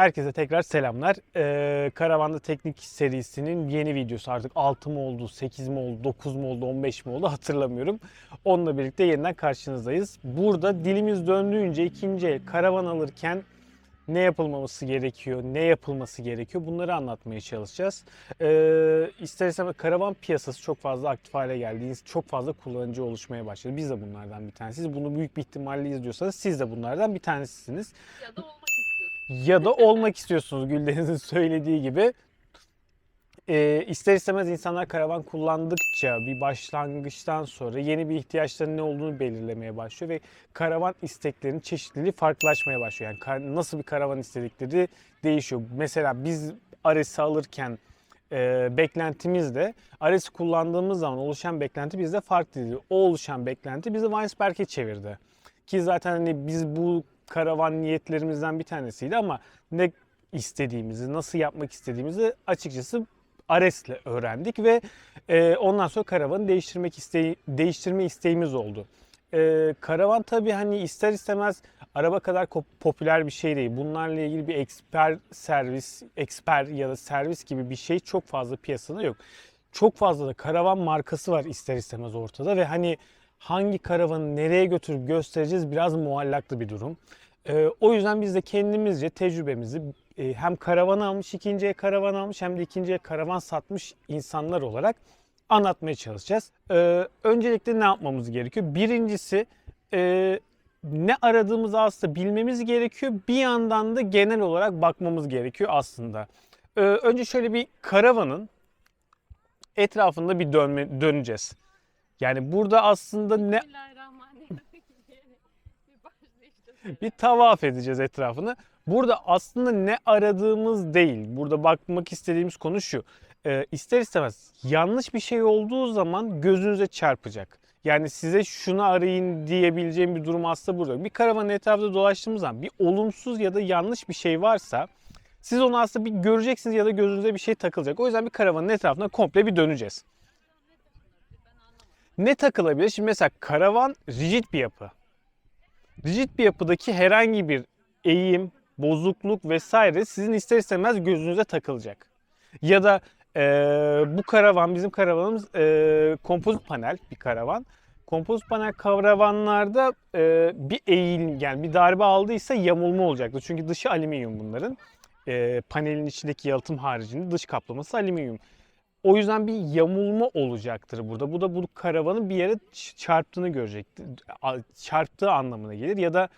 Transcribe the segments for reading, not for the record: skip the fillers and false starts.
Herkese tekrar selamlar. Karavanda Teknik serisinin yeni videosu, artık 6 mı oldu, 8 mi oldu, 9 mu oldu, 15 mi oldu hatırlamıyorum. Onunla birlikte yeniden karşınızdayız. Burada dilimiz döndüğünce ikinci el karavan alırken ne yapılmaması gerekiyor, ne yapılması gerekiyor, bunları anlatmaya çalışacağız. İster istemez karavan piyasası çok fazla aktif hale geldi. Çok fazla kullanıcı oluşmaya başladı. Biz de bunlardan bir tanesiyiz. Bunu büyük bir ihtimalle izliyorsanız siz de bunlardan bir tanesisiniz. Ya da olmak istiyorsun. Ya da olmak istiyorsunuz, Güldeniz'in söylediği gibi. İster istemez insanlar karavan kullandıkça bir başlangıçtan sonra yeni bir ihtiyaçlarının ne olduğunu belirlemeye başlıyor ve karavan isteklerinin çeşitliliği farklılaşmaya başlıyor. Yani nasıl bir karavan istedikleri değişiyor. Mesela biz Ares'i alırken beklentimiz de Ares'i kullandığımız zaman oluşan beklenti bizde farklıydı. O oluşan beklenti bizi Weisberg'e çevirdi. Ki zaten hani biz bu karavan niyetlerimizden bir tanesiydi ama ne istediğimizi, nasıl yapmak istediğimizi açıkçası Ares'le öğrendik ve ondan sonra karavanı değiştirme isteğimiz oldu. Karavan tabii hani ister istemez araba kadar popüler bir şey değil. Bunlarla ilgili bir eksper ya da servis gibi bir şey çok fazla piyasada yok. Çok fazla da karavan markası var ister istemez ortada ve hani hangi karavanı nereye götürüp göstereceğiz biraz muallaklı bir durum. O yüzden biz de kendimizce tecrübemizi hem karavan almış, ikinciye karavan almış hem de ikinciye karavan satmış insanlar olarak anlatmaya çalışacağız. Öncelikle ne yapmamız gerekiyor? Birincisi ne aradığımızı aslında bilmemiz gerekiyor. Bir yandan da genel olarak bakmamız gerekiyor aslında. Önce şöyle bir karavanın etrafında bir döneceğiz. Yani burada aslında Bismillahirrahmanirrahim diyerek bir başlayacağız. bir tavaf edeceğiz etrafını. Burada aslında ne aradığımız değil. Burada bakmak istediğimiz konu şu. İster istemez yanlış bir şey olduğu zaman gözünüze çarpacak. Yani size şunu arayın diyebileceğim bir durum aslında burada. Bir karavanın etrafında dolaştığımız zaman bir olumsuz ya da yanlış bir şey varsa siz onu aslında bir göreceksiniz ya da gözünüze bir şey takılacak. O yüzden bir karavanın etrafına komple bir döneceğiz. Ne takılabilir? Şimdi mesela karavan rigid bir yapı. Rigid bir yapıdaki herhangi bir eğim, bozukluk vesaire sizin ister istemez gözünüze takılacak. Ya da bu karavan, bizim karavanımız kompozit panel bir karavan. Kompozit panel karavanlarda bir eğim, yani bir darbe aldıysa yamulma olacaktır. Çünkü dışı alüminyum bunların. Panelin içindeki yalıtım haricinde dış kaplaması alüminyum. O yüzden bir yamulma olacaktır burada. Bu da bu karavanın bir yere çarptığını görecektir. Çarptığı anlamına gelir. Ya da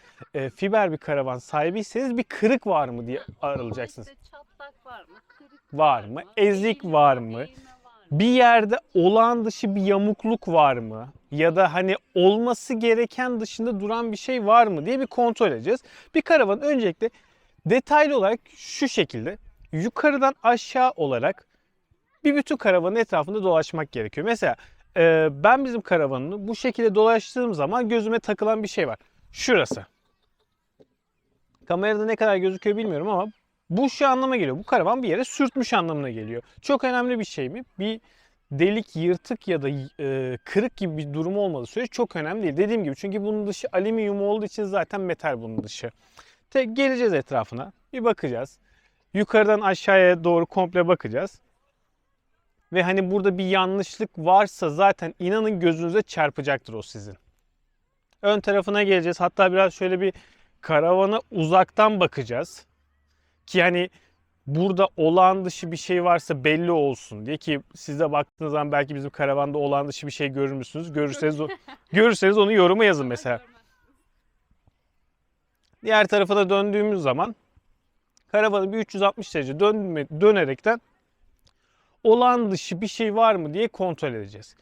fiber bir karavan sahibiyseniz bir kırık var mı diye aralacaksınız. İşte çatlak var mı? Kırık Var mı? Ezik eğim var mı? eğilme var mı? Bir yerde olağan dışı bir yamukluk var mı? Ya da hani olması gereken dışında duran bir şey var mı diye bir kontrol edeceğiz. Bir karavan öncelikle detaylı olarak şu şekilde yukarıdan aşağı olarak bir bütün karavanın etrafında dolaşmak gerekiyor. Mesela ben bizim karavanını bu şekilde dolaştığım zaman gözüme takılan bir şey var. Şurası. Kamerada ne kadar gözüküyor bilmiyorum ama bu şu anlama geliyor. Bu karavan bir yere sürtmüş anlamına geliyor. Çok önemli bir şey mi? Bir delik, yırtık ya da kırık gibi bir durum olmadığı sürece çok önemli değil. Dediğim gibi, çünkü bunun dışı alüminyum olduğu için zaten metal bunun dışı. Geleceğiz etrafına. Bir bakacağız. Yukarıdan aşağıya doğru komple bakacağız. Ve hani burada bir yanlışlık varsa zaten inanın gözünüze çarpacaktır o sizin. Ön tarafına geleceğiz. Hatta biraz şöyle bir karavana uzaktan bakacağız. Ki hani burada olağan dışı bir şey varsa belli olsun diye, ki siz de baktığınız zaman belki bizim karavanda olağan dışı bir şey görür müsünüz? Görürseniz onu yoruma yazın mesela. Diğer tarafa da döndüğümüz zaman karavanı bir 360 derece dönerekten olağan dışı bir şey var mı diye kontrol edeceğiz.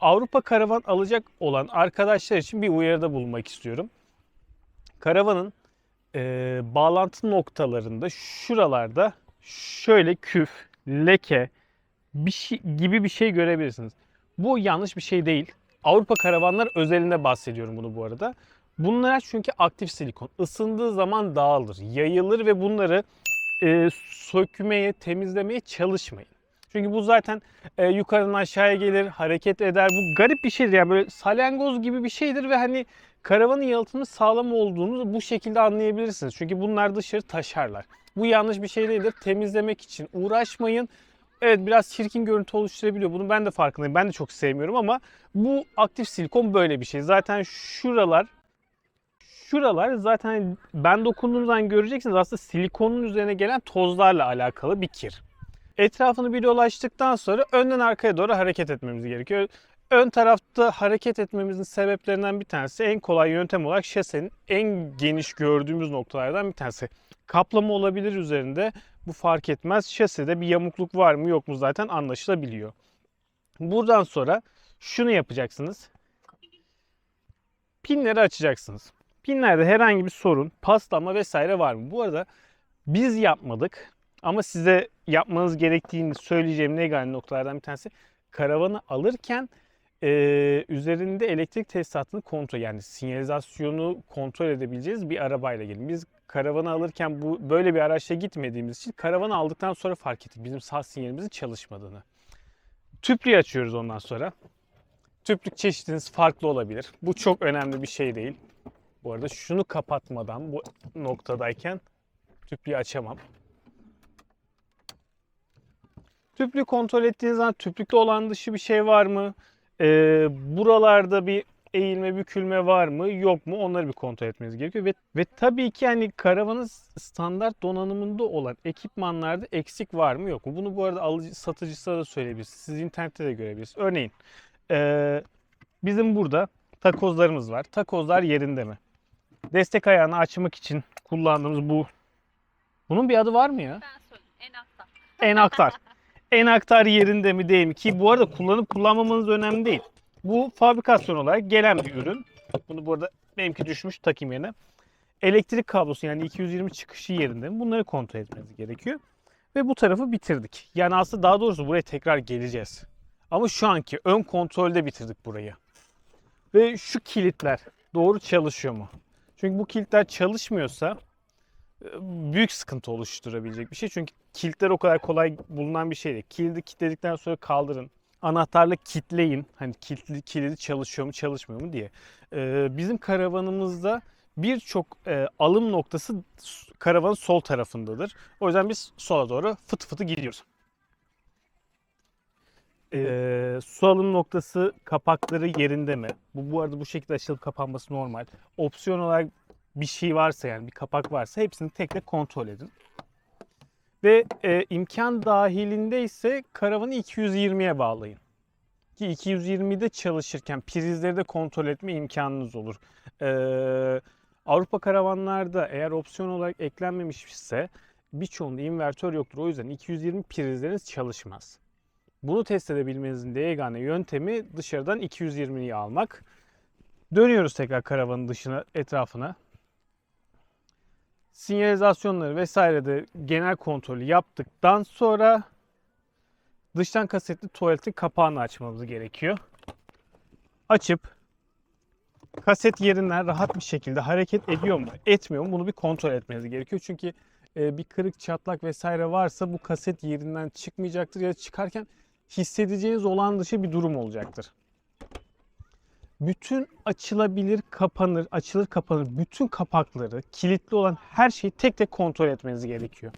Avrupa karavan alacak olan arkadaşlar için bir uyarıda bulunmak istiyorum. Karavanın bağlantı noktalarında şuralarda şöyle küf, leke bir şey, gibi bir şey görebilirsiniz. Bu yanlış bir şey değil. Avrupa karavanlar özelinde bahsediyorum bunu bu arada. Bunlar çünkü aktif silikon. Isındığı zaman dağılır, yayılır ve bunları sökmeye, temizlemeye çalışmayın. Çünkü bu zaten yukarıdan aşağıya gelir, hareket eder. Bu garip bir şeydir, yani böyle salyangoz gibi bir şeydir ve hani karavanın yalıtımı sağlam olduğunu bu şekilde anlayabilirsiniz. Çünkü bunlar dışarı taşarlar. Bu yanlış bir şey değildir. Temizlemek için uğraşmayın. Evet, biraz çirkin görüntü oluşturabiliyor. Bunu ben de farkındayım. Ben de çok sevmiyorum ama bu aktif silikon böyle bir şey. Zaten şuralar zaten ben dokunduğum zaman göreceksiniz, aslında silikonun üzerine gelen tozlarla alakalı bir kir. Etrafını bir dolaştıktan sonra önden arkaya doğru hareket etmemiz gerekiyor. Ön tarafta hareket etmemizin sebeplerinden bir tanesi, en kolay yöntem olarak şasenin en geniş gördüğümüz noktalardan bir tanesi. Kaplama olabilir üzerinde, bu fark etmez. Şasede bir yamukluk var mı yok mu zaten anlaşılabiliyor. Buradan sonra şunu yapacaksınız. Pinleri açacaksınız. Pinlerde herhangi bir sorun, paslanma vesaire var mı? Bu arada biz yapmadık ama size yapmanız gerektiğini söyleyeceğim yegane noktalardan bir tanesi, karavanı alırken üzerinde elektrik tesisatını kontrol, yani sinyalizasyonu kontrol edebileceğiz bir arabayla gelin. Biz karavanı alırken böyle bir araçla gitmediğimiz için karavanı aldıktan sonra fark ettik bizim sağ sinyalimizin çalışmadığını. Tüplüğü açıyoruz ondan sonra. Tüplük çeşitiniz farklı olabilir. Bu çok önemli bir şey değil. Bu arada şunu kapatmadan bu noktadayken tüplüğü açamam. Tüplüğü kontrol ettiğiniz zaman tüplükte olan dışı bir şey var mı? Buralarda bir eğilme, bükülme var mı? Yok mu? Onları bir kontrol etmeniz gerekiyor. Ve tabii ki hani karavanın standart donanımında olan ekipmanlarda eksik var mı? Yok mu? Bunu bu arada alıcı, satıcısına da söyleyebilirsiniz. Siz internette de görebilirsiniz. Örneğin bizim burada takozlarımız var. Takozlar yerinde mi? Destek ayağını açmak için kullandığımız bunun bir adı var mı ya? Ben söyleyeyim. En altta. Enaktar. Enaktar yerinde mi değil mi? Ki bu arada kullanıp kullanmamanız önemli değil. Bu fabrikasyon olarak gelen bir ürün. Bunu bu arada benimki düşmüş, takayım yerine. Elektrik kablosu, yani 220 çıkışı yerinde mi? Bunları kontrol etmeniz gerekiyor. Ve bu tarafı bitirdik. Yani aslında daha doğrusu buraya tekrar geleceğiz. Ama şu anki ön kontrolde bitirdik burayı. Ve şu kilitler doğru çalışıyor mu? Çünkü bu kilitler çalışmıyorsa büyük sıkıntı oluşturabilecek bir şey. Çünkü kilitler o kadar kolay bulunan bir şey değil. Kilidi kilitledikten sonra kaldırın. Anahtarla kilitleyin. Hani kilidi çalışıyor mu çalışmıyor mu diye. Bizim karavanımızda birçok alım noktası karavanın sol tarafındadır. O yüzden biz sola doğru fıtı fıtı gidiyoruz. Su alım noktası kapakları yerinde mi? Bu arada bu şekilde açılıp kapanması normal. Opsiyon olarak bir şey varsa, yani bir kapak varsa hepsini tek tek kontrol edin. Ve imkan dahilinde ise karavanı 220'ye bağlayın. Ki 220'de çalışırken prizleri de kontrol etme imkanınız olur. Avrupa karavanlarda eğer opsiyon olarak eklenmemişse birçoğunda invertör yoktur. O yüzden 220 prizleriniz çalışmaz. Bunu test edebilmenizin de yegane yöntemi dışarıdan 220'yi almak. Dönüyoruz tekrar karavanın dışına, etrafına. Sinyalizasyonları vesaire de genel kontrolü yaptıktan sonra dıştan kasetli tuvaletin kapağını açmamız gerekiyor. Açıp kaset yerinden rahat bir şekilde hareket ediyor mu, etmiyor mu, bunu bir kontrol etmeniz gerekiyor. Çünkü bir kırık, çatlak vesaire varsa bu kaset yerinden çıkmayacaktır ya da çıkarken hissedeceğiniz olağan dışı bir durum olacaktır. Bütün açılabilir, kapanır, açılır, kapanır bütün kapakları, kilitli olan her şeyi tek tek kontrol etmeniz gerekiyor.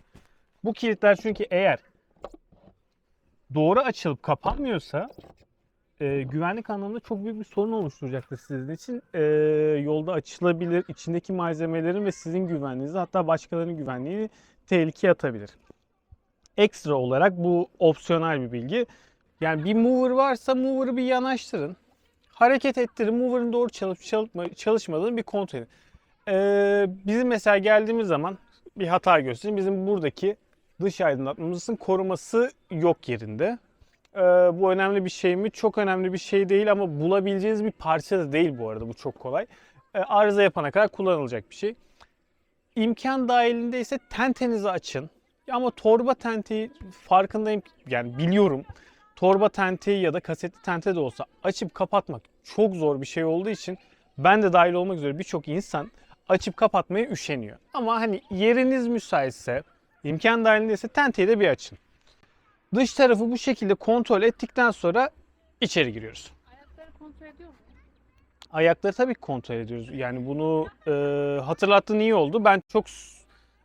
Bu kilitler çünkü eğer doğru açılıp kapanmıyorsa güvenlik anlamında çok büyük bir sorun oluşturacaktır sizin için. Yolda açılabilir, içindeki malzemelerin ve sizin güvenliğinizi, hatta başkalarının güvenliğini tehlikeye atabilir. Ekstra olarak bu opsiyonel bir bilgi. Yani bir mover varsa mover'ı bir yanaştırın. Hareket ettirin. Mover'ın doğru çalışmadığını bir kontrol edin. Bizim mesela geldiğimiz zaman bir hata göstereyim. Bizim buradaki dış aydınlatmamızın koruması yok yerinde. Bu önemli bir şey mi? Çok önemli bir şey değil ama bulabileceğiniz bir parça da değil bu arada. Bu çok kolay. Arıza yapana kadar kullanılacak bir şey. İmkan dahilinde ise tentenizi açın. Ama torba tenteyi farkındayım, yani biliyorum. Torba tenteyi ya da kasetli tente de olsa açıp kapatmak çok zor bir şey olduğu için ben de dahil olmak üzere birçok insan açıp kapatmaya üşeniyor. Ama hani yeriniz müsaitse, imkan dahilindeyse tenteyi de bir açın. Dış tarafı bu şekilde kontrol ettikten sonra içeri giriyoruz. Ayakları kontrol ediyor mu? Ayakları tabii ki kontrol ediyoruz. Yani bunu hatırlattığın iyi oldu. Ben çok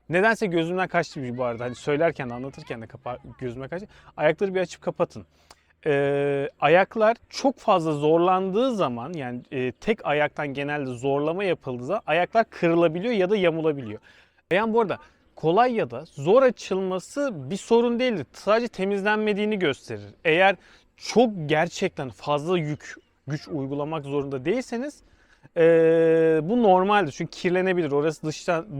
nedense gözümden kaçtı bu arada. Hani söylerken anlatırken de gözüme kaçtı. Ayakları bir açıp kapatın. Ayaklar çok fazla zorlandığı zaman yani tek ayaktan genelde zorlama yapıldığı zaman ayaklar kırılabiliyor ya da yamulabiliyor. Yani bu arada kolay ya da zor açılması bir sorun değildir. Sadece temizlenmediğini gösterir. Eğer çok gerçekten fazla güç uygulamak zorunda değilseniz bu normaldir. Çünkü kirlenebilir. Orası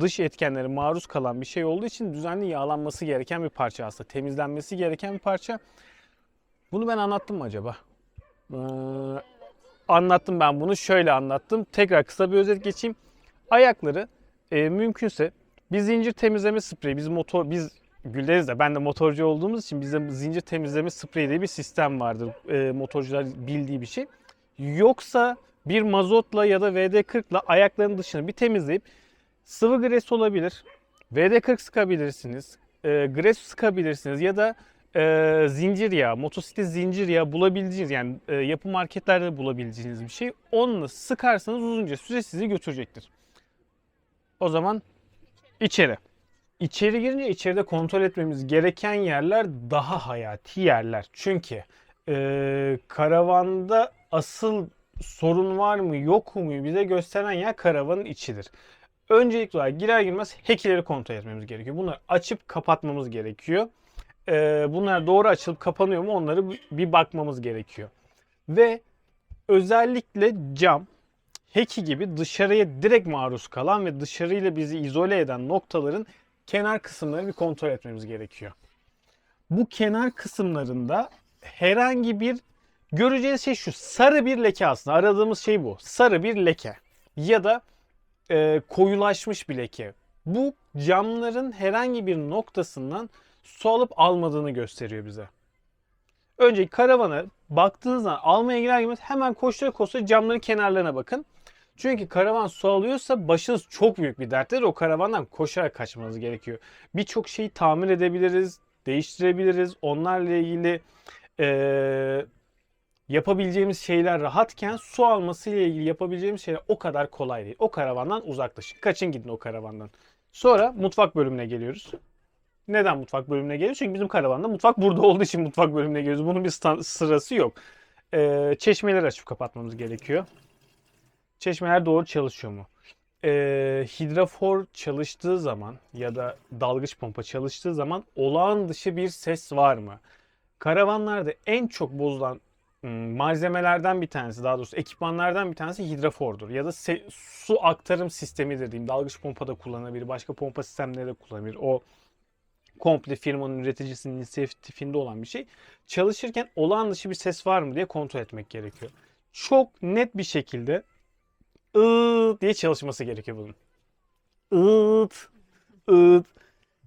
dış etkenlere maruz kalan bir şey olduğu için düzenli yağlanması gereken bir parça aslında. Temizlenmesi gereken bir parça. Bunu ben anlattım mı acaba? Ee, Anlattım ben bunu. Şöyle anlattım. Tekrar kısa bir özet geçeyim. Ayakları mümkünse bir zincir temizleme spreyi. Biz Gülderiz de ben de motorcu olduğumuz için bizde zincir temizleme spreyi diye bir sistem vardır. Motorcular bildiği bir şey. Yoksa bir mazotla ya da VD40'la ayakların dışını bir temizleyip sıvı gres olabilir. VD40 sıkabilirsiniz. Gres sıkabilirsiniz ya da zincir yağı, motosiklet zincir yağı bulabileceğiniz yani yapı marketlerde bulabileceğiniz bir şey. Onunla sıkarsanız uzunca süre sizi götürecektir. O zaman içeri. İçeri girince içeride kontrol etmemiz gereken yerler daha hayati yerler. Çünkü karavanda asıl sorun var mı yok mu bize gösteren yer karavanın içidir. Öncelikli olarak girer girmez hekileri kontrol etmemiz gerekiyor. Bunları açıp kapatmamız gerekiyor. Bunlar doğru açılıp kapanıyor mu onları bir bakmamız gerekiyor. Ve özellikle cam, heki gibi dışarıya direkt maruz kalan ve dışarıyla bizi izole eden noktaların kenar kısımlarını bir kontrol etmemiz gerekiyor. Bu kenar kısımlarında herhangi bir göreceğiniz şey şu sarı bir leke aslında aradığımız şey bu. Sarı bir leke ya da koyulaşmış bir leke. Bu camların herhangi bir noktasından su alıp almadığını gösteriyor bize. Önce karavana baktığınız zaman almaya girer girmez hemen koştura koştura camların kenarlarına bakın. Çünkü karavan su alıyorsa başınız çok büyük bir derttir. O karavandan koşarak kaçmanız gerekiyor. Birçok şeyi tamir edebiliriz, değiştirebiliriz. Onlarla ilgili yapabileceğimiz şeyler rahatken su alması ile ilgili yapabileceğimiz şeyler o kadar kolay değil. O karavandan uzaklaşın. Kaçın gidin o karavandan. Sonra mutfak bölümüne geliyoruz. Neden mutfak bölümüne geliyoruz? Çünkü bizim karavanda mutfak burada olduğu için mutfak bölümüne geliyoruz. Bunun bir sırası yok. Çeşmeleri açıp kapatmamız gerekiyor. Çeşmeler doğru çalışıyor mu? Hidrafor çalıştığı zaman ya da dalgıç pompa çalıştığı zaman olağan dışı bir ses var mı? Karavanlarda en çok bozulan malzemelerden bir tanesi, daha doğrusu ekipmanlardan bir tanesi hidrafordur. Ya da su aktarım sistemidir diyeyim. Dalgıç pompa da kullanabilir, başka pompa sistemleri de kullanabilir. O komple firmanın üreticisinin inisiyatifinde olan bir şey. Çalışırken olağan dışı bir ses var mı diye kontrol etmek gerekiyor. Çok net bir şekilde diye çalışması gerekiyor bunun. Iıt, ııt.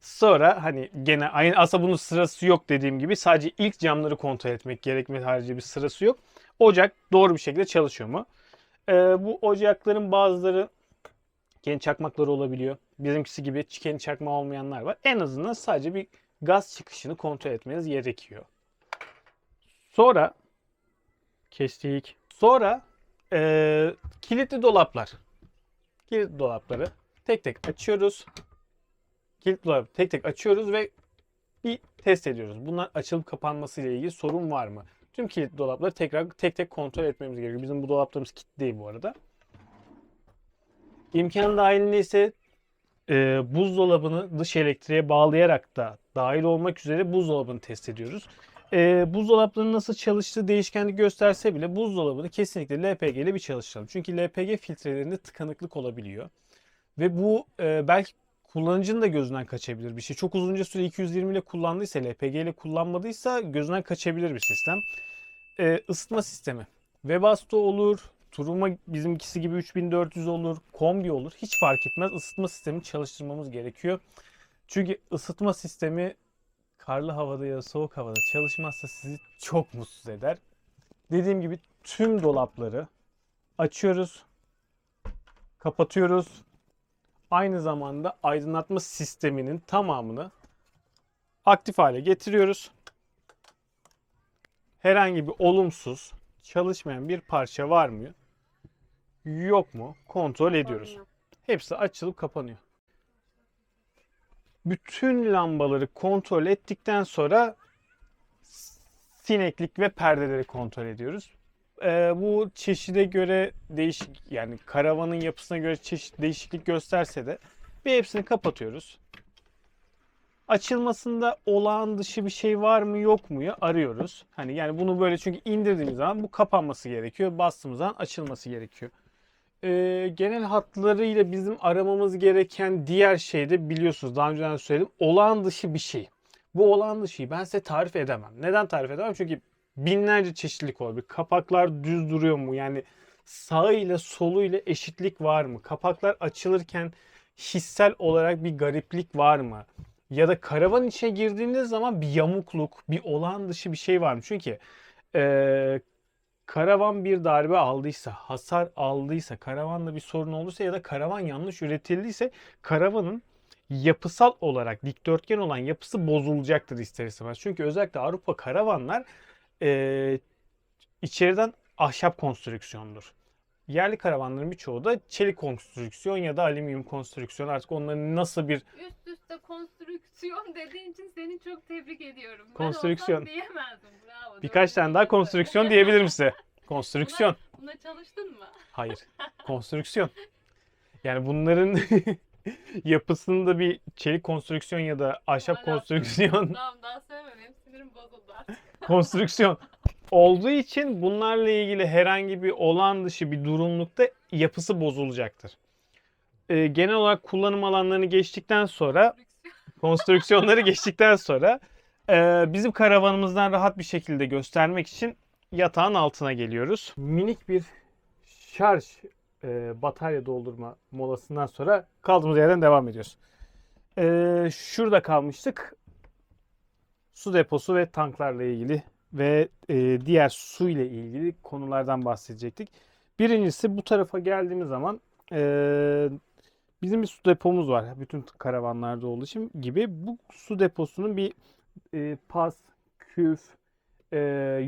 Sonra hani gene aynı aslında bunun sırası yok dediğim gibi sadece ilk camları kontrol etmek gerekmez harici bir sırası yok. Ocak doğru bir şekilde çalışıyor mu? Bu ocakların bazıları kendi çakmakları olabiliyor. Bizimkisi gibi kendi çakmağı olmayanlar var. En azından sadece bir gaz çıkışını kontrol etmeniz gerekiyor. Sonra kestik. Sonra kilitli dolaplar. Kilitli dolapları tek tek açıyoruz. Kilitli dolabı tek tek açıyoruz ve bir test ediyoruz. Bunlar açılıp kapanması ile ilgili sorun var mı? Tüm kilitli dolapları tekrar tek tek kontrol etmemiz gerekiyor. Bizim bu dolaplarımız kilitli değil bu arada. İmkan dahilinde ise buzdolabını dış elektriğe bağlayarak da dahil olmak üzere buzdolabını test ediyoruz. Buzdolaplarının nasıl çalıştığı değişkenlik gösterse bile buzdolabını kesinlikle LPG ile bir çalıştıralım. Çünkü LPG filtrelerinde tıkanıklık olabiliyor. Ve bu belki kullanıcının da gözünden kaçabilir bir şey. Çok uzunca süre 220 ile kullandıysa, LPG ile kullanmadıysa gözünden kaçabilir bir sistem. Isıtma sistemi. Webasto olur, Turuma bizimkisi gibi 3400 olur, kombi olur. Hiç fark etmez. Isıtma sistemini çalıştırmamız gerekiyor. Çünkü ısıtma sistemi karlı havada ya da soğuk havada çalışmazsa sizi çok mutsuz eder. Dediğim gibi tüm dolapları açıyoruz, kapatıyoruz. Aynı zamanda aydınlatma sisteminin tamamını aktif hale getiriyoruz. Herhangi bir olumsuz çalışmayan bir parça var mı? yok mu kontrol ediyoruz. Kapanıyor. Hepsi açılıp kapanıyor. Bütün lambaları kontrol ettikten sonra sineklik ve perdeleri kontrol ediyoruz. Bu çeşide göre değişik, yani karavanın yapısına göre çeşit değişiklik gösterse de bir hepsini kapatıyoruz. Açılmasında olağan dışı bir şey var mı yok mu ya arıyoruz. Hani yani bunu böyle, çünkü indirdiğimiz zaman bu kapanması gerekiyor. Bastığımız zaman açılması gerekiyor. Genel hatlarıyla bizim aramamız gereken diğer şey de, biliyorsunuz daha önceden söyledim, olağan dışı bir şey. Bu olağan dışıyı ben size tarif edemem. Neden tarif edemem? Çünkü binlerce çeşitlilik olabilir. Kapaklar düz duruyor mu? Yani sağı ile solu ile eşitlik var mı? Kapaklar açılırken hissel olarak bir gariplik var mı? Ya da karavan içine girdiğiniz zaman bir yamukluk, bir olağan dışı bir şey var mı? Çünkü ee, karavan bir darbe aldıysa, hasar aldıysa, karavanda bir sorun olursa ya da karavan yanlış üretildiyse karavanın yapısal olarak dikdörtgen olan yapısı bozulacaktır ister istemez. Çünkü özellikle Avrupa karavanlar e, içeriden ahşap konstrüksiyondur. Yerli karavanların birçoğu da çelik konstrüksiyon ya da alüminyum konstrüksiyon. Artık onların nasıl bir Üst üste konstrüksiyon dediğin için seni çok tebrik ediyorum. konstrüksiyon, Ben olsam diyemezdim. Bravo. birkaç tane daha konstrüksiyon diyebilirim size. Konstrüksiyon. Buna çalıştın mı? Hayır. Konstrüksiyon. Yani bunların yapısında bir çelik konstrüksiyon ya da ahşap Hala- konstrüksiyon Tamam, daha söylemem. Benim sinirim bozuldu artık. konstrüksiyon olduğu için bunlarla ilgili herhangi bir olağan dışı bir durumlukta yapısı bozulacaktır. Genel olarak kullanım alanlarını geçtikten sonra, konstrüksiyonları geçtikten sonra bizim karavanımızdan rahat bir şekilde göstermek için yatağın altına geliyoruz. Minik bir şarj batarya doldurma molasından sonra kaldığımız yerden devam ediyoruz. Şurada kalmıştık. Su deposu ve tanklarla ilgili ve diğer su ile ilgili konulardan bahsedecektik. Birincisi, bu tarafa geldiğimiz zaman bizim bir su depomuz var. Bütün karavanlarda olduğu için gibi. Bu su deposunun bir pas, küf, e,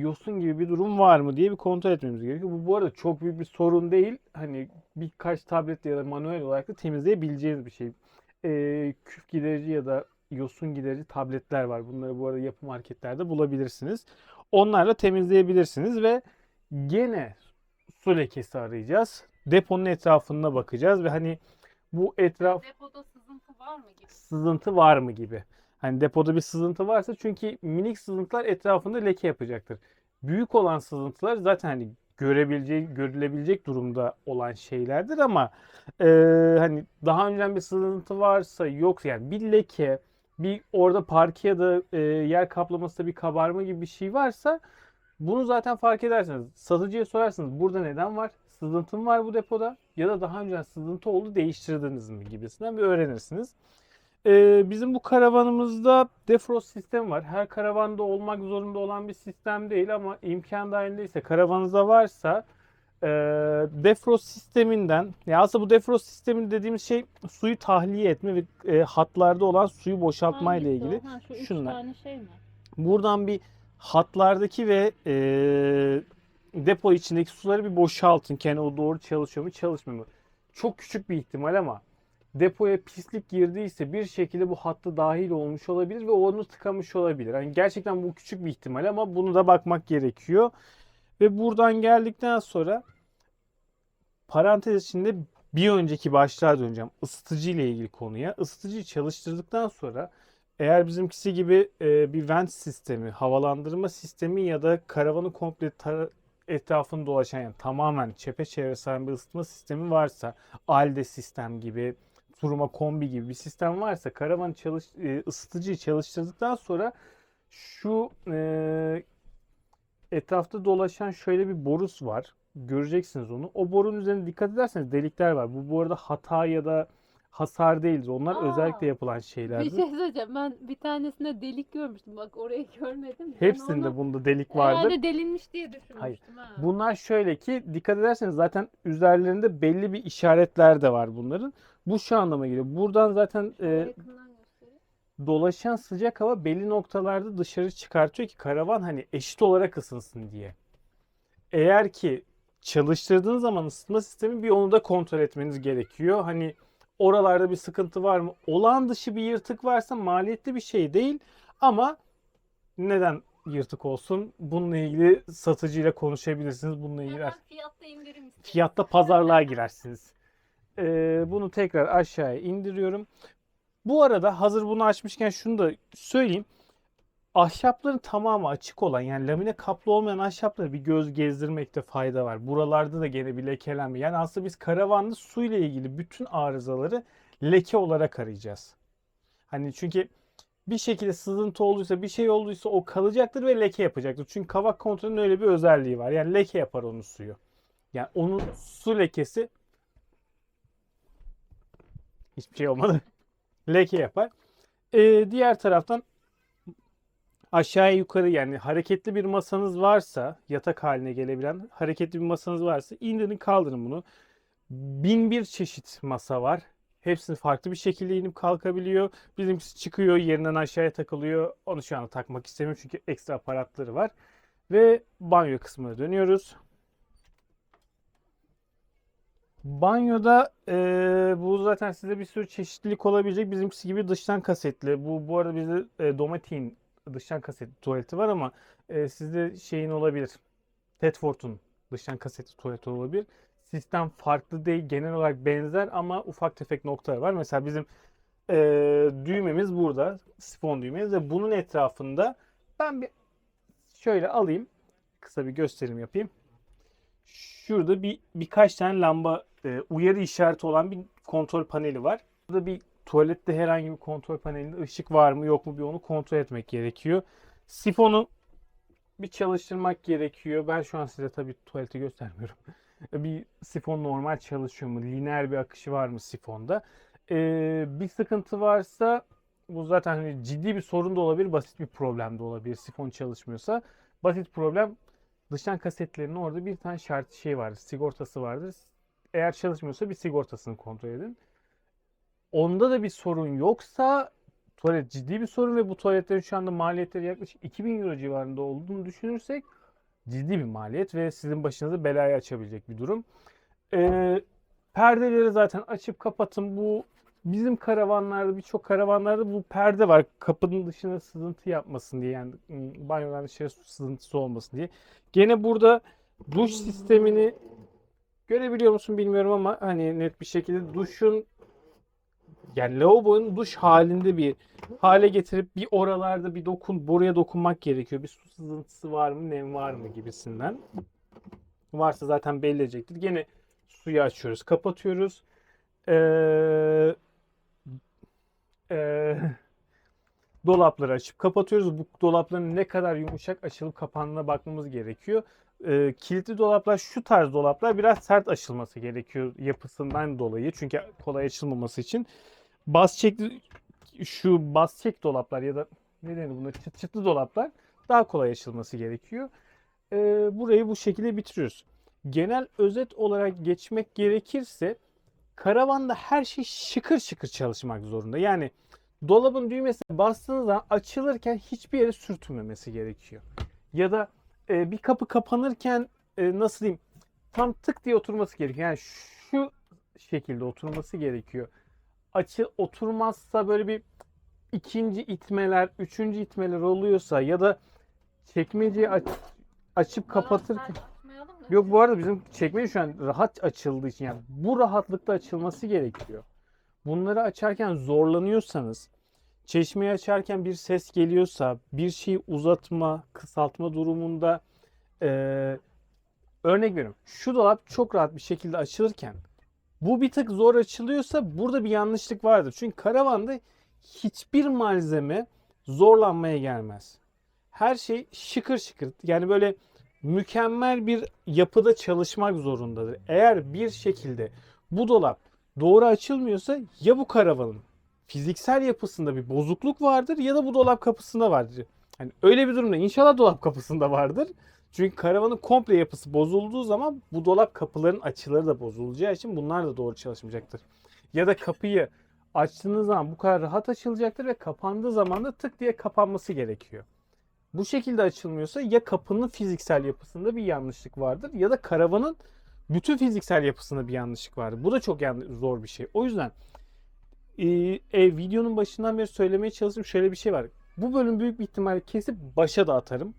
yosun gibi bir durum var mı diye bir kontrol etmemiz gerekiyor. Bu arada çok büyük bir sorun değil. Hani birkaç tablet ya da manuel olarak da temizleyebileceğiniz bir şey. Küf giderici ya da yosun giderici tabletler var. Bunları bu arada yapı marketlerde bulabilirsiniz. Onlarla temizleyebilirsiniz ve gene su lekesi arayacağız. Deponun etrafına bakacağız ve hani bu etraf Depoda sızıntı var mı gibi? sızıntı var mı gibi. Hani depoda bir sızıntı varsa, çünkü minik sızıntılar etrafında leke yapacaktır. Büyük olan sızıntılar zaten hani görülebilecek durumda olan şeylerdir ama e, hani daha önceden bir sızıntı varsa, yoksa yani bir leke, bir orada parke ya da yer kaplamasında bir kabarma gibi bir şey varsa bunu zaten fark edersiniz. Satıcıya sorarsınız, burada neden var? Sızıntım var bu depoda, ya da daha önceden sızıntı oldu, değiştirdiniz mi gibisinden bir öğrenirsiniz. Bizim bu karavanımızda defrost sistemi var. Her karavanda olmak zorunda olan bir sistem değil ama imkan dahilindeyse, karavanınızda varsa defrost sisteminden, ya aslında bu defrost sistemi dediğimiz şey suyu tahliye etme ve hatlarda olan suyu boşaltma ile Hangisi o? ilgili. Ha, şu üç Şunlar. tane şey mi? Buradan bir hatlardaki ve depo içindeki suları bir boşaltın. Kendi o doğru çalışıyor mu çalışmıyor mu? Çok küçük bir ihtimal ama depoya pislik girdiyse bir şekilde bu hatta dahil olmuş olabilir ve onu tıkamış olabilir. Yani gerçekten bu küçük bir ihtimal ama bunu da bakmak gerekiyor. Ve buradan geldikten sonra parantez içinde bir önceki başlığa döneceğim. Isıtıcı ile ilgili konuya. Isıtıcıyı çalıştırdıktan sonra, eğer bizimkisi gibi bir vent sistemi, havalandırma sistemi ya da karavanı komple etrafını dolaşan, yani tamamen çepeçevre saran bir ısıtma sistemi varsa, Alde sistem gibi, Turuma Kombi gibi bir sistem varsa, karavanı ısıtıcıyı çalıştırdıktan sonra şu etrafta dolaşan şöyle bir borus var. Göreceksiniz onu. O borunun üzerine dikkat ederseniz delikler var. Bu arada hata ya da hasar değildir. Onlar Aa, özellikle yapılan Bir şeylerdir. şey söyleyeceğim. Ben bir tanesinde delik görmüştüm. Bak, orayı görmedim. Ben Hepsinde onu bunda delik vardır. herhalde delinmiş diye Hayır. düşünmüştüm. Ha. Bunlar şöyle ki, dikkat ederseniz zaten üzerlerinde belli bir işaretler de var bunların. Bu şu anlama geliyor. Buradan zaten Şöyle yakından göstereyim. dolaşan sıcak hava belli noktalarda dışarı çıkartıyor ki karavan hani eşit olarak ısınsın diye. Eğer ki çalıştırdığınız zaman ısıtma sistemi bir onu da kontrol etmeniz gerekiyor. Hani oralarda bir sıkıntı var mı? Olağan dışı bir yırtık varsa maliyetli bir şey değil ama neden yırtık olsun? Bununla ilgili satıcıyla konuşabilirsiniz. Bununla ilgili Hemen fiyatta indirim istedim. fiyatta pazarlığa girersiniz. Bunu tekrar aşağıya indiriyorum. Bu arada hazır bunu açmışken şunu da söyleyeyim. Ahşapların tamamı açık olan yani lamine kaplı olmayan ahşapları bir göz gezdirmekte fayda var. Buralarda da gene bir lekelenme. Yani aslında biz karavanda su ile ilgili bütün arızaları leke olarak arayacağız. Hani çünkü bir şekilde sızıntı olduysa bir şey olduysa o kalacaktır ve leke yapacaktır. Çünkü kavak kontrolünün öyle bir özelliği var. Yani leke yapar onun suyu. Yani onun su lekesi hiçbir şey olmadı. Leke yapar. Diğer taraftan aşağıya yukarı yani hareketli bir masanız varsa yatak haline gelebilen hareketli bir masanız varsa indirin kaldırın bunu. Bin bir çeşit masa var. Hepsini farklı bir şekilde inip kalkabiliyor. Bizimkisi çıkıyor yerinden aşağıya takılıyor. Onu şu anda takmak istemiyorum çünkü ekstra aparatları var. Ve banyo kısmına dönüyoruz. Banyoda bu zaten size bir sürü çeşitlilik olabilecek. Bizimkisi gibi dıştan kasetli. Bu arada bizde Dometic'in dıştan kasetli tuvaleti var ama sizde şeyin olabilir. Tedford'un dıştan kasetli tuvaleti olabilir. Sistem farklı değil. Genel olarak benzer ama ufak tefek noktalar var. Mesela bizim düğmemiz burada. Sifon düğmemiz ve bunun etrafında ben bir şöyle alayım. Kısa bir gösterim yapayım. Şurada birkaç tane lamba uyarı işareti olan bir kontrol paneli var. Burada bir tuvalette herhangi bir kontrol panelinde ışık var mı yok mu bir onu kontrol etmek gerekiyor. Sifonu bir çalıştırmak gerekiyor. Ben şu an size tabii tuvaleti göstermiyorum. Bir sifon normal çalışıyor mu? Lineer bir akışı var mı sifonda? Bir sıkıntı varsa bu zaten hani ciddi bir sorun da olabilir, basit bir problem de olabilir. Sifon çalışmıyorsa basit problem dıştan kasetlerinin orada bir tane şart şey vardır. Sigortası vardır. Eğer çalışmıyorsa bir sigortasını kontrol edin. Onda da bir sorun yoksa tuvalet ciddi bir sorun ve bu tuvaletlerin şu anda maliyetleri yaklaşık 2000 euro civarında olduğunu düşünürsek ciddi bir maliyet ve sizin başınıza belayı açabilecek bir durum. Perdeleri zaten açıp kapatın. Bu bizim karavanlarda birçok karavanlarda bu perde var. Kapının dışına sızıntı yapmasın diye yani banyodan dışarı su sızıntısı olmasın diye. Gene burada duş sistemini görebiliyor musun bilmiyorum ama hani net bir şekilde duşun yani lavabonun duş halinde bir hale getirip bir oralarda bir buraya dokunmak gerekiyor. Bir su sızıntısı var mı, nem var mı gibisinden. Varsa zaten belli edecektir. Gene suyu açıyoruz, kapatıyoruz. Ee, e, Dolapları açıp kapatıyoruz. Bu dolapların ne kadar yumuşak açılıp kapandığına bakmamız gerekiyor. Kilitli dolaplar, şu tarz dolaplar biraz sert açılması gerekiyor yapısından dolayı. Çünkü kolay açılmaması için. Bas çek dolaplar ya da ne denir buna çıtlı dolaplar daha kolay açılması gerekiyor. Burayı bu şekilde bitiriyoruz. Genel özet olarak geçmek gerekirse karavanda her şey şıkır şıkır çalışmak zorunda. Yani dolabın düğmesine bastığınız zaman açılırken hiçbir yere sürtünmemesi gerekiyor. Ya da bir kapı kapanırken nasıl diyeyim tam tık diye oturması gerekiyor. Yani şu şekilde oturması gerekiyor. Oturmazsa böyle bir ikinci itmeler, üçüncü itmeler oluyorsa ya da çekmeceyi açıp kapatırken yok bu arada bizim çekmece şu an rahat açıldığı için yani bu rahatlıkta açılması gerekiyor. Bunları açarken zorlanıyorsanız, çeşmeyi açarken bir ses geliyorsa, bir şeyi uzatma, kısaltma durumunda örnek veriyorum. Şu dolap çok rahat bir şekilde açılırken bu bir tık zor açılıyorsa burada bir yanlışlık vardır. Çünkü karavanda hiçbir malzeme zorlanmaya gelmez. Her şey şıkır şıkır. Yani böyle mükemmel bir yapıda çalışmak zorundadır. Eğer bir şekilde bu dolap doğru açılmıyorsa ya bu karavanın fiziksel yapısında bir bozukluk vardır ya da bu dolap kapısında vardır. Yani öyle bir durumda inşallah dolap kapısında vardır. Çünkü karavanın komple yapısı bozulduğu zaman bu dolap kapıların açıları da bozulacağı için bunlar da doğru çalışmayacaktır. Ya da kapıyı açtığınız zaman bu kadar rahat açılacaktır ve kapandığı zaman da tık diye kapanması gerekiyor. Bu şekilde açılmıyorsa ya kapının fiziksel yapısında bir yanlışlık vardır ya da karavanın bütün fiziksel yapısında bir yanlışlık vardır. Bu da çok zor bir şey. O yüzden videonun başından beri söylemeye çalıştığım şöyle bir şey var. Bu bölüm büyük bir ihtimalle kesip başa da atarım.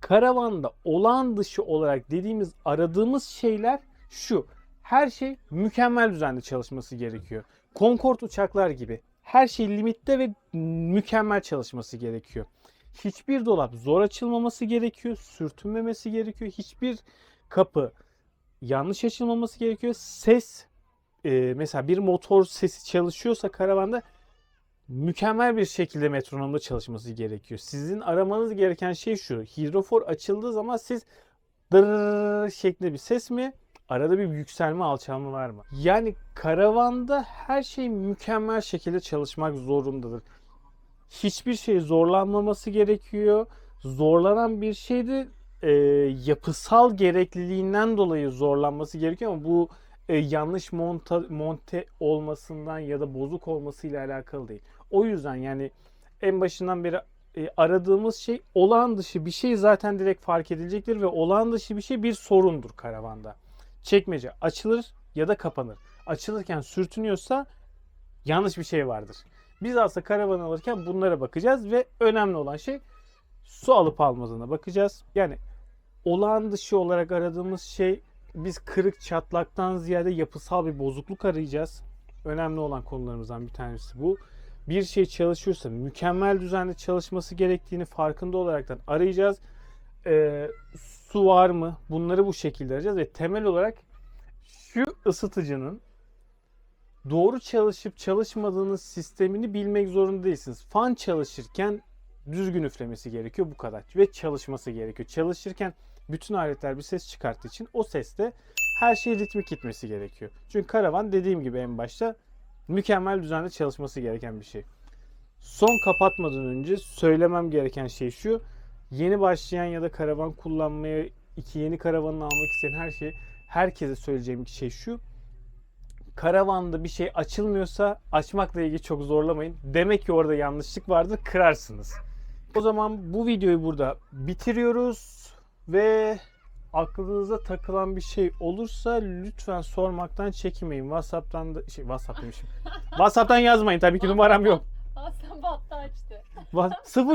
Karavanda olağan dışı olarak dediğimiz, aradığımız şeyler şu. Her şey mükemmel düzende çalışması gerekiyor. Concorde uçaklar gibi. Her şey limitte ve mükemmel çalışması gerekiyor. Hiçbir dolap zor açılmaması gerekiyor. Sürtünmemesi gerekiyor. Hiçbir kapı yanlış açılmaması gerekiyor. Ses, mesela bir motor sesi çalışıyorsa karavanda mükemmel bir şekilde metronomda çalışması gerekiyor. Sizin aramanız gereken şey şu. Hidrofor açıldığı zaman siz dırrrr şeklinde bir ses mi? Arada bir yükselme, alçalma var mı? Yani karavanda her şey mükemmel şekilde çalışmak zorundadır. Hiçbir şey zorlanmaması gerekiyor. Zorlanan bir şey de yapısal gerekliliğinden dolayı zorlanması gerekiyor ama bu yanlış monte olmasından ya da bozuk olmasıyla alakalı değil. O yüzden yani en başından beri aradığımız şey olağan dışı bir şey zaten direkt fark edilecektir ve olağan dışı bir şey bir sorundur karavanda. Çekmece açılır ya da kapanır. Açılırken sürtünüyorsa yanlış bir şey vardır. Biz aslında karavan alırken bunlara bakacağız ve önemli olan şey su alıp almadığına bakacağız. Yani olağan dışı olarak aradığımız şey, biz kırık çatlaktan ziyade yapısal bir bozukluk arayacağız. Önemli olan konularımızdan bir tanesi bu. Bir şey çalışıyorsa mükemmel düzende çalışması gerektiğini farkında olaraktan arayacağız. Su var mı? Bunları bu şekilde arayacağız ve temel olarak şu ısıtıcının doğru çalışıp çalışmadığınız sistemini bilmek zorunda değilsiniz. Fan çalışırken düzgün üflemesi gerekiyor, bu kadar. Ve çalışması gerekiyor. Çalışırken bütün aletler bir ses çıkarttığı için o seste her şey ritmik gitmesi gerekiyor. Çünkü karavan dediğim gibi en başta mükemmel düzenli çalışması gereken bir şey. Son kapatmadan önce söylemem gereken şey şu. Yeni başlayan ya da karavan kullanmaya, yeni karavanını almak isteyen herkese söyleyeceğim şey şu. Karavanda bir şey açılmıyorsa açmakla ilgili çok zorlamayın. Demek ki orada yanlışlık vardır, kırarsınız. O zaman bu videoyu burada bitiriyoruz ve aklınıza takılan bir şey olursa lütfen sormaktan çekinmeyin. WhatsApp'tan da WhatsApp demişim. WhatsApp'tan yazmayın, tabii ki numaram yok. Aslan battı açtı.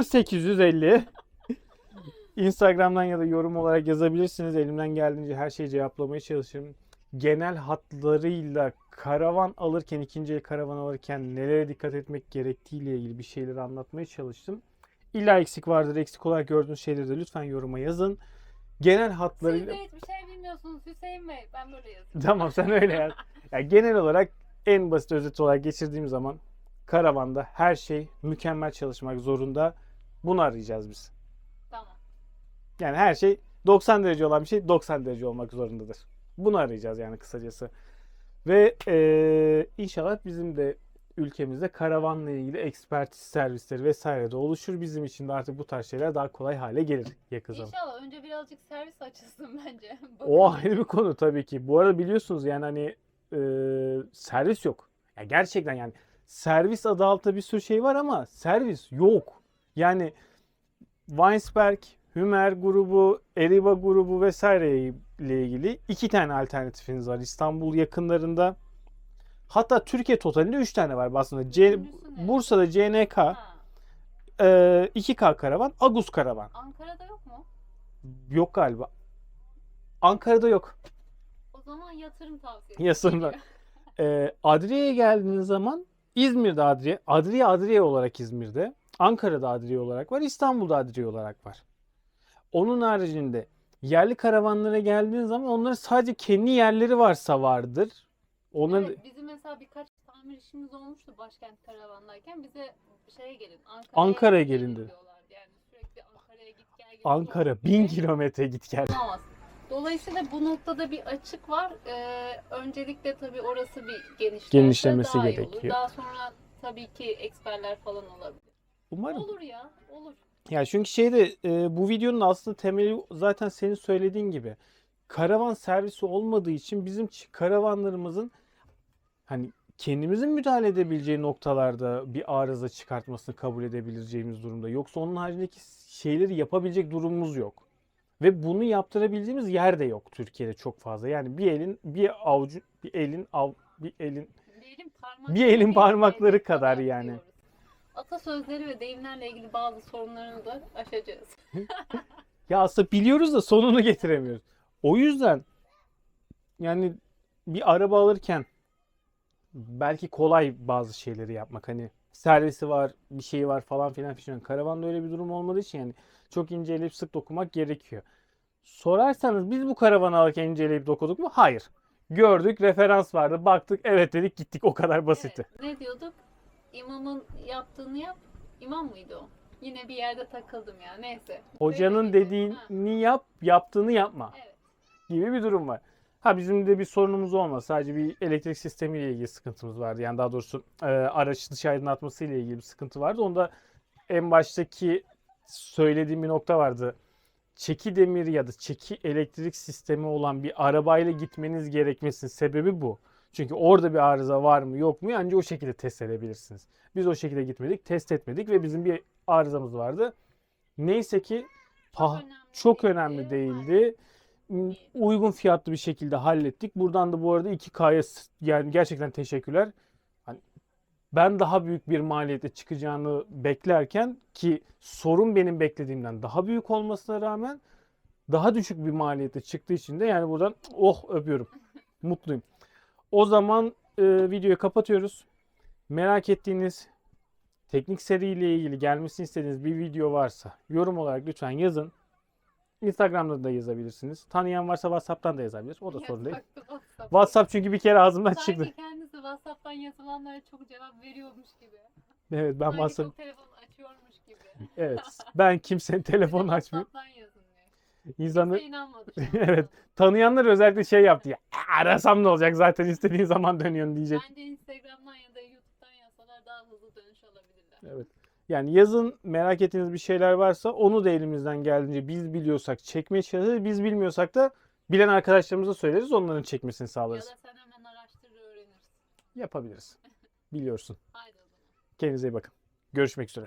0850 Instagram'dan ya da yorum olarak yazabilirsiniz. Elimden geldiğince her şeyi cevaplamaya çalışırım. Genel hatlarıyla karavan alırken, ikinci el karavan alırken nelere dikkat etmek gerektiğiyle ilgili bir şeyleri anlatmaya çalıştım. İlla eksik vardır. Eksik olarak gördüğünüz şeyleri de lütfen yoruma yazın. Genel hatlarıyla... Siz de hiçbir şey bilmiyorsunuz Hüseyin Bey. Ben böyle yazayım. Tamam, sen öyle yaz. Yani genel olarak en basit özet olarak geçirdiğim zaman karavanda her şey mükemmel çalışmak zorunda. Bunu arayacağız biz. Tamam. Yani her şey 90 derece olan bir şey 90 derece olmak zorundadır. Bunu arayacağız yani kısacası. Ve inşallah bizim de ülkemizde karavanla ilgili ekspertiz servisleri vesaire de oluşur. Bizim için de artık bu tarz şeyler daha kolay hale gelir yakın zamanda. İnşallah önce birazcık servis açılsın bence. O ayrı bir konu tabii ki. Bu arada biliyorsunuz yani hani servis yok. Ya gerçekten yani servis adı altında bir sürü şey var ama servis yok. Yani Weinsberg, Hümer grubu, Eriba grubu vesaire ile ilgili 2 tane alternatifiniz var İstanbul yakınlarında. Hatta Türkiye totalinde 3 tane var aslında. Bursa'da CNK, Ha. 2K Karavan, Agus Karavan. Ankara'da yok mu? Yok galiba. Ankara'da yok. O zaman yatırım tavsiyesi. Yatırımda. Adriye'ye geldiğiniz zaman İzmir'de Adriye olarak İzmir'de, Ankara'da Adriye olarak var, İstanbul'da Adriye olarak var. Onun haricinde yerli karavanlara geldiğiniz zaman onların sadece kendi yerleri varsa vardır. Onların Evet, bizim mesela birkaç tamir işimiz olmuştu başkent karavandayken. Bize şeye gelin, Ankara'ya gelin dedi. diyorlar. Yani sürekli Ankara'ya git gel gibi. Ankara 1000 kilometre git gel. Olmaz. Dolayısıyla bu noktada bir açık var. Öncelikle tabii orası bir Genişlemesi daha iyi gerekiyor. olur. Daha sonra tabii ki eksperler falan olabilir. Umarım. Olur ya, olur. Ya çünkü bu videonun aslında temeli zaten senin söylediğin gibi. Karavan servisi olmadığı için bizim karavanlarımızın hani kendimizin müdahale edebileceği noktalarda bir arıza çıkartmasını kabul edebileceğimiz durumda. Yoksa onun haricindeki şeyleri yapabilecek durumumuz yok. Ve bunu yaptırabildiğimiz yer de yok Türkiye'de çok fazla. Yani bir elin bir avucu bir elin bir elin bir elin parmakları kadar yani. Diyoruz. Atasözleri ve deyimlerle ilgili bazı sorunlarını da aşacağız. Ya aslında biliyoruz da sonunu getiremiyoruz. O yüzden yani bir araba alırken belki kolay bazı şeyleri yapmak. Hani servisi var, bir şey var falan filan filan. Karavanda öyle bir durum olmadığı için yani çok inceleyip sık dokumak gerekiyor. Sorarsanız biz bu karavanı alırken inceleyip dokuduk mu? Hayır. Gördük, referans vardı, baktık, evet dedik, gittik. O kadar basitti. Evet, ne diyorduk? İmamın yaptığını yap. İmam mıydı o? Yine bir yerde takıldım ya. Neyse. Hocanın Dedim ki, dediğini yap, yaptığını yapma evet. gibi bir durum var. Ha bizim de bir sorunumuz olmaz. Sadece bir elektrik sistemiyle ilgili sıkıntımız vardı. Yani daha doğrusu araç dış aydınlatması ile ilgili bir sıkıntı vardı. Onda en baştaki söylediğim bir nokta vardı. Çeki demiri ya da çeki elektrik sistemi olan bir arabayla gitmeniz gerekmesinin sebebi bu. Çünkü orada bir arıza var mı yok mu ancak o şekilde test edebilirsiniz. Biz o şekilde gitmedik, test etmedik ve bizim bir arızamız vardı. Neyse ki çok önemli değildi. Uygun fiyatlı bir şekilde hallettik. Buradan da bu arada 2K'ya yani gerçekten teşekkürler. Hani ben daha büyük bir maliyete çıkacağını beklerken ki sorun benim beklediğimden daha büyük olmasına rağmen daha düşük bir maliyete çıktığı için de yani buradan oh öpüyorum. Mutluyum. O zaman videoyu kapatıyoruz. Merak ettiğiniz teknik seriyle ilgili gelmesini istediğiniz bir video varsa yorum olarak lütfen yazın. Instagram'da da yazabilirsiniz. Tanıyan varsa WhatsApp'tan da yazabilir. O da sorun değil. WhatsApp çünkü bir kere ağzımdan çıktı. Sanki kendisi WhatsApp'tan yazılanlara çok cevap veriyormuş gibi. Evet ben Sanki WhatsApp. çok telefon açıyormuş gibi. Evet. Ben kimsenin telefonunu açmıyorum. WhatsApp'tan yazın diyor. İnsanı Kimse inanmadı şu an. evet. Tanıyanlar özellikle şey yaptı ya. Arasam ne olacak zaten istediğin zaman dönüyorsun diyecek. Bence Instagram'dan ya da YouTube'dan yazsalar daha hızlı dönüş alabilirler. Evet. Yani yazın merak ettiğiniz bir şeyler varsa onu da elimizden geldiğince biz biliyorsak çekmeye çalışırız. Biz bilmiyorsak da bilen arkadaşlarımıza söyleriz. Onların çekmesini Ya sağlarız. da sen hemen araştırır öğrenirsin. Yapabiliriz. Biliyorsun. Haydi o zaman. Kendinize iyi bakın. Görüşmek üzere.